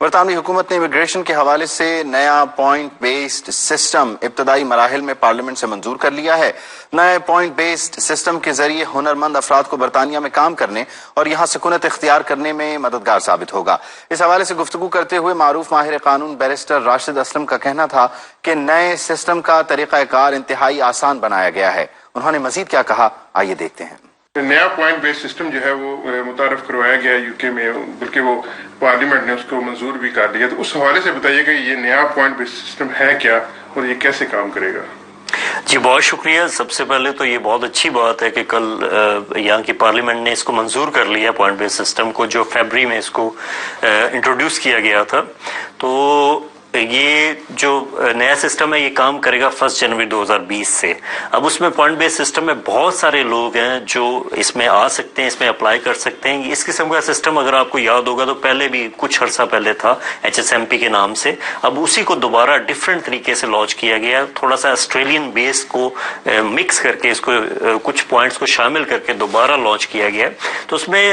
برطانوی حکومت نے امیگریشن کے حوالے سے نیا پوائنٹ بیسڈ سسٹم ابتدائی مراحل میں پارلیمنٹ سے منظور کر لیا ہے۔ نئے پوائنٹ بیسڈ سسٹم کے ذریعے ہنرمند افراد کو برطانیہ میں کام کرنے اور یہاں سکونت اختیار کرنے میں مددگار ثابت ہوگا۔ اس حوالے سے گفتگو کرتے ہوئے معروف ماہر قانون بیرسٹر راشد اسلم کا کہنا تھا کہ نئے سسٹم کا طریقہ کار انتہائی آسان بنایا گیا ہے۔ انہوں نے مزید کیا کہا، آئیے دیکھتے ہیں۔ نیا پوائنٹ بیس سسٹم جو ہے وہ متعارف کروایا گیا یو کے میں، بلکہ وہ پارلیمنٹ نے اس کو منظور بھی کر لیا۔ تو اس حوالے سے بتائیے کہ یہ نیا پوائنٹ بیس سسٹم ہے کیا اور یہ کیسے کام کرے گا؟ جی بہت شکریہ۔ سب سے پہلے تو یہ بہت اچھی بات ہے کہ کل یہاں کی پارلیمنٹ نے اس کو منظور کر لیا پوائنٹ بیس سسٹم کو، جو فیبری میں اس کو انٹروڈیوس کیا گیا تھا۔ تو یہ جو نیا سسٹم ہے یہ کام کرے گا 1 جنوری 2020 سے۔ اب اس میں پوائنٹ بیس سسٹم میں بہت سارے لوگ ہیں جو اس میں آ سکتے ہیں، اس میں اپلائی کر سکتے ہیں۔ اس قسم کا سسٹم اگر آپ کو یاد ہوگا تو پہلے بھی کچھ عرصہ پہلے تھا HSMP کے نام سے۔ اب اسی کو دوبارہ ڈفرینٹ طریقے سے لانچ کیا گیا، تھوڑا سا آسٹریلین بیس کو مکس کر کے اس کو کچھ پوائنٹس کو شامل کر کے دوبارہ لانچ کیا گیا۔ تو اس میں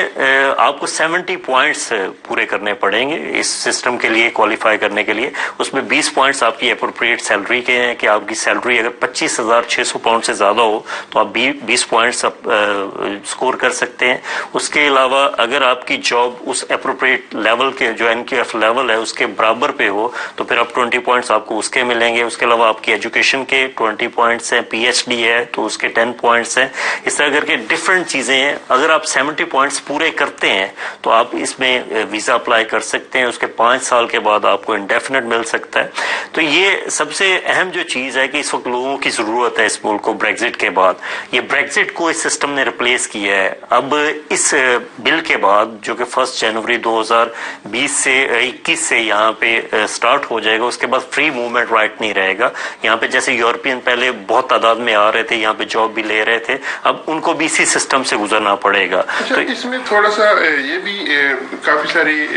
آپ کو 70 پوائنٹس پورے کرنے پڑیں گے اس سسٹم کے لیے کوالیفائی کرنے کے لیے۔ اس میں 20 پوائنٹس آپ کی اپروپریٹ سیلری کے ہیں کہ آپ کی سیلری اگر 25,600 پاؤنڈ سے زیادہ ہو تو آپ 20 پوائنٹس سکور کر سکتے ہیں۔ اس کے علاوہ اگر آپ کی جاب اس اپروپریٹ لیول کے جو NQF لیول ہے اس کے برابر پہ ہو تو پھر آپ 20 پوائنٹس آپ کو اس کے ملیں گے۔ اس کے علاوہ آپ کی ایجوکیشن کے 20 پوائنٹس ہیں، PhD ہے تو اس کے 10 پوائنٹس ہیں۔ اس طرح کر کے ڈفرینٹ چیزیں ہیں۔ اگر آپ 70 پوائنٹس پورے کرتے ہیں تو آپ اس میں ویزا اپلائی کر سکتے ہیں۔ اس کے 5 سال کے بعد آپ کو انڈیفینٹ مل سکتا ہے۔ تو یہ سب سے اہم جو چیز ہے کہ اس وقت لوگوں کی ضرورت ہے اس ملک کو بریگزٹ کے بعد۔ یہ بریگزٹ کو اس سسٹم نے ریپلیس کیا ہے۔ اب اس بل کے بعد جو کہ 1 جنوری 2020 سے 21 سے یہاں پہ سٹارٹ ہو جائے گا، اس کے بعد فری موومنٹ رائٹ نہیں رہے گا۔ یہاں پہ جیسے یورپین پہلے بہت تعداد میں آ رہے تھے، یہاں پہ جاب بھی لے رہے تھے، اب ان کو بھی اسی سسٹم سے گزرنا پڑے گا۔ تو اس میں تھوڑا سا یہ بھی کافی ساری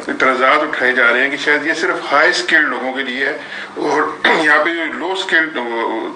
اعتراضات اٹھائے جا رہے ہیں کہ شاید یہ صرف ہائی اسکلڈ لوگوں کے لیے ہے اور یہاں پہ جو لو اسکلڈ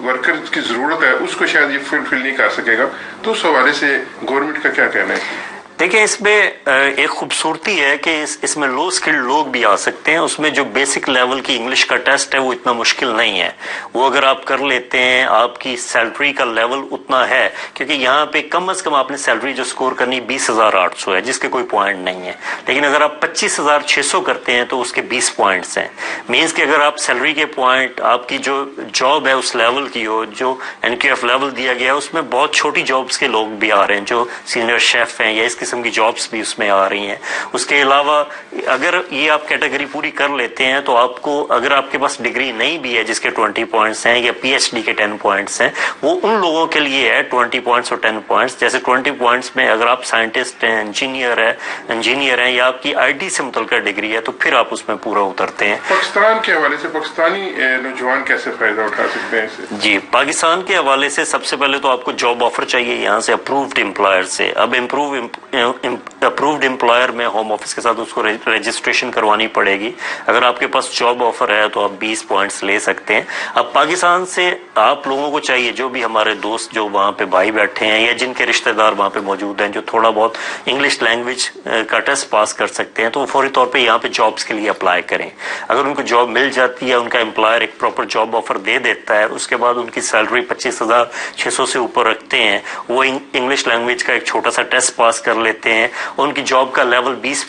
ورکر کی ضرورت ہے اس کو شاید یہ فلفل نہیں کر سکے گا۔ تو اس حوالے سے گورنمنٹ کا کیا کہنا ہے؟ دیکھیں اس میں ایک خوبصورتی ہے کہ اس میں لو اسکلڈ لوگ بھی آ سکتے ہیں۔ اس میں جو بیسک لیول کی انگلش کا ٹیسٹ ہے وہ اتنا مشکل نہیں ہے، وہ اگر آپ کر لیتے ہیں آپ کی سیلری کا لیول اتنا ہے، کیونکہ یہاں پہ کم از کم آپ نے سیلری جو سکور کرنی 20,800 ہے جس کے کوئی پوائنٹ نہیں ہے، لیکن اگر آپ 25,600 کرتے ہیں تو اس کے 20 پوائنٹس ہیں۔ مینس کہ اگر آپ سیلری کے پوائنٹ آپ کی جو جاب ہے اس لیول کی ہو جو NQF لیول دیا گیا ہے، اس میں بہت چھوٹی جابس کے لوگ بھی آ رہے ہیں جو سینئر شیف ہیں یا اس قسم کی جابس بھی اس میں آ رہی ہیں۔ اس کے علاوہ اگر یہ آپ کیٹیگری پوری کر لیتے ہیں تو آپ کو اگر آپ کے پاس ڈگری نہیں بھی ہے جس کے 20 پوائنٹس ہیں یا PhD کے 10 پوائنٹس ہیں، وہ ان لوگوں کے لیے ہے 20 پوائنٹس اور 10 پوائنٹس۔ جیسے 20 پوائنٹس میں اگر آپ سائنٹسٹ ہیں، انجینئر ہیں یا آپ کی IT سے متعلقہ ڈگری ہے تو پھر آپ اس میں پورا اترتے ہیں۔ پاکستان کے حوالے سے پاکستانی نوجوان کیسے فائدہ اٹھا سکتے ہیں اس سے؟ جی پاکستان کے حوالے سے سب سے پہلے تو آپ کو جاب آفر چاہیے یہاں سے اپرووڈ امپلائر سے۔ اب اپرووڈ امپلائر میں ہوم آفس کے ساتھ اس کو رجسٹریشن کروانی پڑے گی۔ اگر آپ کے پاس جاب آفر ہے تو آپ 20 پوائنٹس لے سکتے ہیں۔ اب پاکستان سے آپ لوگوں کو چاہیے، جو بھی ہمارے دوست جو وہاں پہ بھائی بیٹھے ہیں یا جن کے رشتہ دار وہاں پہ موجود ہیں جو تھوڑا بہت انگلش لینگویج کا ٹیسٹ پاس کر سکتے ہیں، تو وہ فوری طور پہ یہاں پہ جابس کے لیے اپلائی کریں۔ اگر ان کو جاب مل جاتی ہے، ان کا امپلائر ایک پراپر جاب آفر دے دیتا ہے، اس کے بعد ان کی سیلری 25,600 سے اوپر رکھتے ہیں، وہ انگلش لینگویج کا ایک چھوٹا سا ٹیسٹ پاس کر لیتے ہیں، ان کی جاب کا لیول 20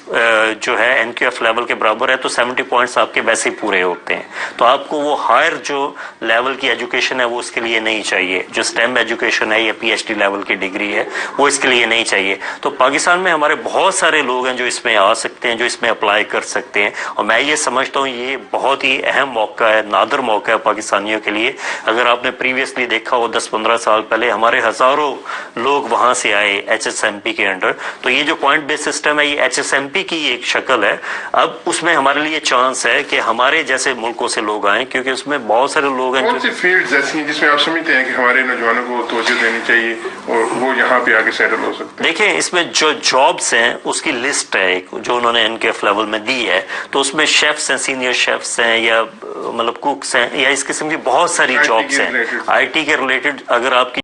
جو ہے NQF لیول کے برابر ہے تو 70 پوائنٹس آپ کے ویسے ہی پورے ہوتے ہیں۔ تو آپ کو وہ ہائر جو لیول کی ایجوکیشن ہے وہ اس کے لیے نہیں چاہیے، جو STEM ایجوکیشن ہے یا PhD لیول کی ڈگری ہے وہ اس کے لیے نہیں چاہیے۔ تو پاکستان میں ہمارے بہت سارے لوگ ہیں جو اس میں آ سکتے ہیں، جو اس میں اپلائی کر سکتے ہیں، اور میں یہ سمجھتا ہوں یہ بہت ہی اہم موقع ہے، نادر موقع ہے پاکستانیوں کے لیے۔ اگر آپ نے پریویسلی دیکھا ہو 10-15 سال پہلے ہمارے ہزاروں لوگ وہاں سے آئے HSMP کے انڈر، تو یہ جو پوائنٹ بیس سسٹم ہے یہ HSMP کی ایک شکل ہے۔ اب اس میں ہمارے لیے چانس ہے کہ ہمارے جیسے ملکوں سے لوگ آئیں، کیونکہ اس میں بہت سارے لوگ ہیں۔ کون سی فیلڈز ایسی ہیں جس میں آپ سمجھتے ہیں کہ ہمارے نوجوانوں کو توجہ دینی چاہیے اور وہ یہاں پہ آگے سیٹل ہو سکتے ہیں؟ دیکھیں اس میں جو جابس ہیں اس کی لسٹ ہے ایک جو انہوں نے NQF لیول میں دی ہے، تو اس میں شیفس ہیں، سینئر شیفس ہیں یا مطلب کوکس ہیں یا اس قسم کی بہت ساری جابس ہیں IT کے ریلیٹڈ۔ اگر آپ کی